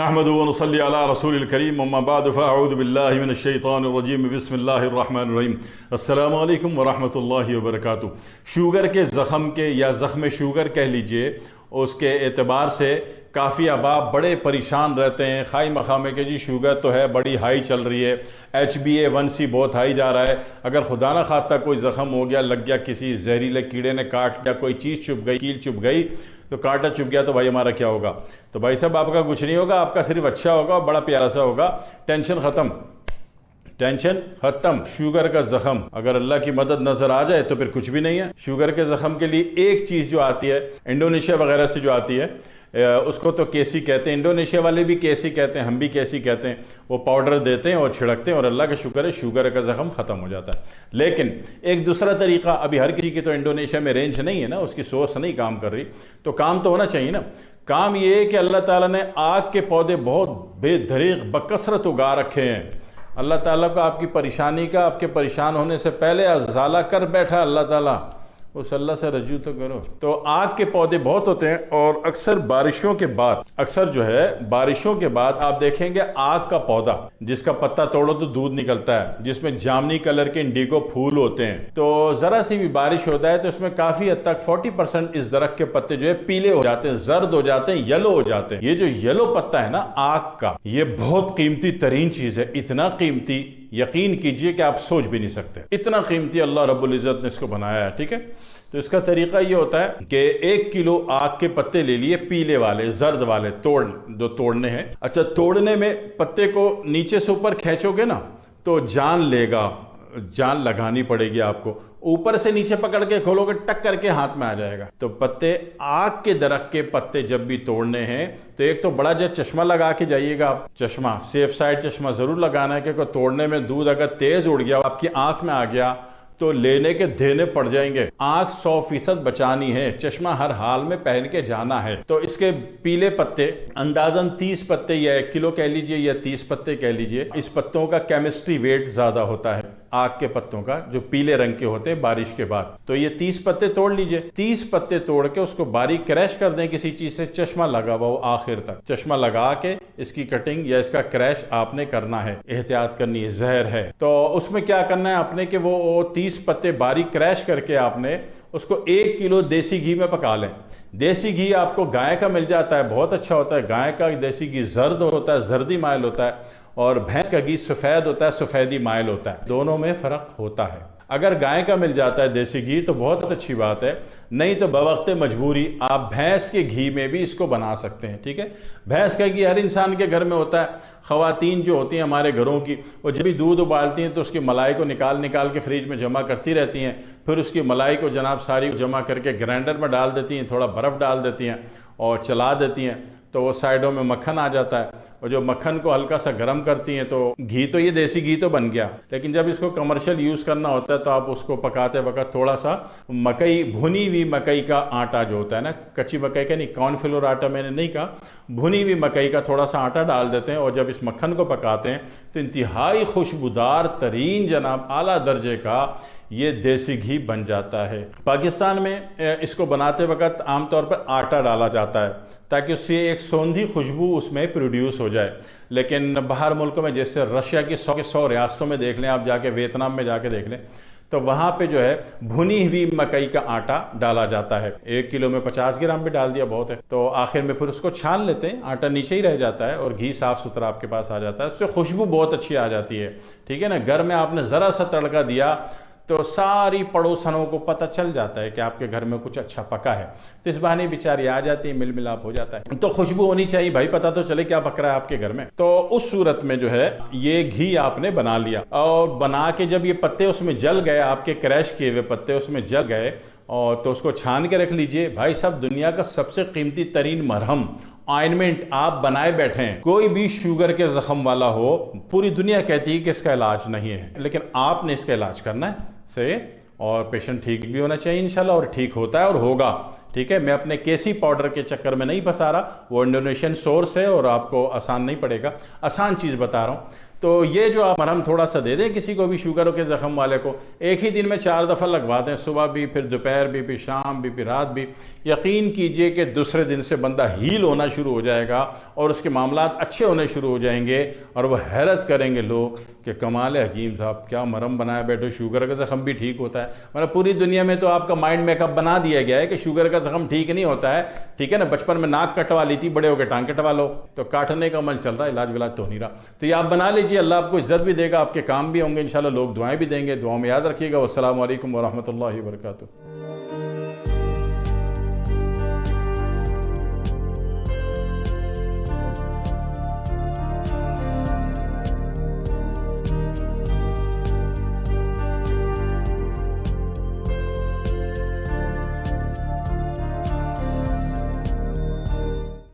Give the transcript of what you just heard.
अहमदु व नसल्ली अला रसूलिल करीम अम्मा बाद फ़अऊज़ु बिल्लाहि मिनश शैतानिर रजीम बिस्मिल्लाहिर रहमानिर रहीम। अस्सलामु अलैकुम व रहमतुल्लाहि व बरकातुहू। शुगर के ज़ख़म के या ज़ख़्म शुगर कह लीजिए, उसके एतबार से काफ़ी अहबाब बड़े परेशान रहते हैं। खाई मखामे के जी शुगर तो है बड़ी हाई चल रही है, HbA1c बहुत हाई जा रहा है। अगर खुदा न खास्ता कोई ज़ख़म हो गया, लग गया, किसी जहरीले कीड़े ने काट दिया, कोई चीज़ चुभ गई, कील चुभ गई, तो कांटा चुभ गया तो भाई हमारा क्या होगा? तो भाई साहब आपका कुछ नहीं होगा, आपका सिर्फ अच्छा होगा, बड़ा प्यारा सा होगा। टेंशन ख़त्म, टेंशन ख़त्म। शुगर का ज़ख़म अगर अल्लाह की मदद नज़र आ जाए तो फिर कुछ भी नहीं है। शुगर के ज़ख़म के लिए एक चीज़ जो आती है इंडोनेशिया वगैरह से जो आती है, उसको तो केसी कहते हैं, इंडोनेशिया वाले भी केसी कहते हैं, हम भी केसी कहते हैं। वो पाउडर देते हैं और छिड़कते हैं और अल्लाह का शुक्र है शुगर का ज़ख़म ख़त्म हो जाता है। लेकिन एक दूसरा तरीका, अभी हर किसी की तो इंडोनेशिया में रेंज नहीं है ना, उसकी सोर्स नहीं काम कर रही, तो काम तो होना चाहिए ना। काम ये है कि अल्लाह ताला ने आग के पौधे बहुत बेदरीग बकसरत उगा रखे हैं। अल्लाह ताला को आपकी परेशानी का, आपके परेशान होने से पहले अज़ाला कर बैठा अल्लाह ताला, उस अल्लाह से रजू तो करो। तो आग के पौधे बहुत होते हैं और अक्सर बारिशों के बाद, अक्सर जो है बारिशों के बाद आप देखेंगे आग का पौधा जिसका पत्ता तोड़ो तो दूध निकलता है, जिसमें जामनी कलर के इंडिगो फूल होते हैं। तो जरा सी भी बारिश होता है तो इसमें काफी हद तक 40% इस दरख्त के पत्ते जो है पीले हो जाते हैं, जर्द हो जाते हैं, येलो हो जाते हैं। ये जो येलो पत्ता है ना आग का, ये बहुत कीमती तरीन चीज है। इतना कीमती, यकीन कीजिए कि आप सोच भी नहीं सकते, इतना कीमती अल्लाह रब्बुल इज़्ज़त ने इसको बनाया है। ठीक है, तो इसका तरीका ये होता है कि 1 किलो आग के पत्ते ले लिए, पीले वाले, जर्द वाले, तोड़ने हैं। अच्छा, तोड़ने में पत्ते को नीचे से ऊपर खींचोगे ना तो जान लेगा, जान लगानी पड़ेगी आपको। ऊपर से नीचे पकड़ के खोलोगे, टक करके हाथ में आ जाएगा। तो पत्ते, आग के दरख्त के पत्ते जब भी तोड़ने हैं तो एक तो बड़ा जो चश्मा लगा के जाइएगा आप, चश्मा, सेफ साइड चश्मा जरूर लगाना है, क्योंकि तोड़ने में दूध अगर तेज उड़ गया, आपकी आंख में आ गया तो लेने के देने पड़ जाएंगे। आंख 100% बचानी है, चश्मा हर हाल में पहन के जाना है। तो इसके पीले पत्ते अंदाजन 30 पत्ते या 1 किलो कह लीजिए या 30 पत्ते कह लीजिए। इस पत्तों का केमिस्ट्री वेट ज्यादा होता है आग के पत्तों का, जो पीले रंग के होते हैं बारिश के बाद। तो ये 30 पत्ते तोड़ लीजिए। 30 पत्ते तोड़ के उसको बारीक क्रैश कर दें किसी चीज से, चश्मा लगा हुआ हो आखिर तक, चश्मा लगा के इसकी कटिंग या इसका क्रैश आपने करना है, एहतियात करनी है, जहर है। तो उसमें क्या करना है आपने कि वो 30 पत्ते बारीक क्रैश करके आपने उसको 1 किलो देसी घी में पका लें। देसी घी आपको गाय का मिल जाता है, बहुत अच्छा होता है। गाय का देसी घी जर्द होता है, जर्दी माइल होता है, और भैंस का घी सफ़ेद होता है, सफ़ेदी माइल होता है। दोनों में फ़र्क होता है। अगर गाय का मिल जाता है देसी घी तो बहुत अच्छी बात है, नहीं तो बवक्त मजबूरी आप भैंस के घी में भी इसको बना सकते हैं। ठीक है, भैंस का घी हर इंसान के घर में होता है। ख़वातीन जो होती हैं हमारे घरों की, वो जब भी दूध उबालती हैं तो उसकी मलाई को निकाल के फ्रिज में जमा करती रहती हैं। फिर उसकी मलाई को जनाब सारी जमा करके ग्राइंडर में डाल देती हैं, थोड़ा बर्फ़ डाल देती हैं और चला देती हैं, तो वो साइडों में मक्खन आ जाता है। और जो मक्खन को हल्का सा गर्म करती हैं तो घी, तो ये देसी घी तो बन गया। लेकिन जब इसको कमर्शियल यूज़ करना होता है तो आप उसको पकाते वक्त थोड़ा सा मकई, भुनी हुई मकई का आटा जो होता है ना, कच्ची मकई का नहीं, कॉर्नफ्लोर आटा मैंने नहीं कहा, भुनी हुई मकई का थोड़ा सा आटा डाल देते हैं और जब इस मक्खन को पकाते हैं तो इंतहाई खुशबूदार तरीन जनाब आला दर्जे का ये देसी घी बन जाता है। पाकिस्तान में इसको बनाते वक्त आमतौर पर आटा डाला जाता है ताकि उससे एक सौंधी खुशबू उसमें प्रोड्यूस हो जाए। लेकिन बाहर मुल्कों में, जैसे रशिया की 100 के 100 रियासतों में देख लें आप, जाके वियतनाम में जाके देख लें, तो वहाँ पे जो है भुनी हुई मकई का आटा डाला जाता है। 1 किलो में 50 ग्राम भी डाल दिया बहुत है। तो आखिर में फिर उसको छान लेते हैं, आटा नीचे ही रह जाता है और घी साफ सुथरा आपके पास आ जाता है। उससे खुशबू बहुत अच्छी आ जाती है। ठीक है ना, घर में आपने ज़रा सा तड़का दिया तो सारी पड़ोसनों को पता चल जाता है कि आपके घर में कुछ अच्छा पका है, तो इस बहाने बेचारी आ जाती है, मिल मिलाप हो जाता है। तो खुशबू होनी चाहिए भाई, पता तो चले क्या पक रहा है आपके घर में। तो उस सूरत में जो है ये घी आपने बना लिया, और बना के जब ये पत्ते उसमें जल गए, आपके क्रैश किए हुए पत्ते उसमें जल गए, और तो उसको छान के रख लीजिए। भाई साहब, दुनिया का सबसे कीमती तरीन मरहम, ऑइंटमेंट आप बनाए बैठे हैं। कोई भी शुगर के जख्म वाला हो, पूरी दुनिया कहती है कि इसका इलाज नहीं है, लेकिन आपने इसका इलाज करना है से, और पेशेंट ठीक भी होना चाहिए इंशाल्लाह, और ठीक होता है और होगा। ठीक है, मैं अपने केसी पाउडर के चक्कर में नहीं फंसा रहा, वो इंडोनेशियन सोर्स है और आपको आसान नहीं पड़ेगा, आसान चीज़ बता रहा हूँ। तो ये जो आप मरहम थोड़ा सा दे दें किसी को भी शुगर के ज़ख़म वाले को, एक ही दिन में 4 दफ़ा लगवा दें, सुबह भी, फिर दोपहर भी, फिर शाम भी, फिर रात भी। यकीन कीजिए कि दूसरे दिन से बंदा हील होना शुरू हो जाएगा और उसके मामलात अच्छे होने शुरू हो जाएंगे और वह हैरत करेंगे लोग कि कमाल है हकीम साहब, क्या मरहम बनाया बैठो, शुगर का ज़ख़म भी ठीक होता है। मतलब पूरी दुनिया में तो आपका माइंड मेकअप बना दिया गया है कि शुगर का ज़ख़म ठीक नहीं होता है। ठीक है ना, बचपन में नाक कटवा ली थी, बड़े होकर टांग कटवा लो, तो काटने का अमल चल रहा है, इलाज विलाज तो नहीं रहा। तो ये आप बना लीजिए, अल्लाह आपको इज्जत भी देगा, आपके काम भी होंगे इंशाल्लाह, लोग दुआएं भी देंगे। दुआओं में याद रखिएगा। वस्सलामु अलैकुम वरहमतुल्लाहि वबरकातुहू।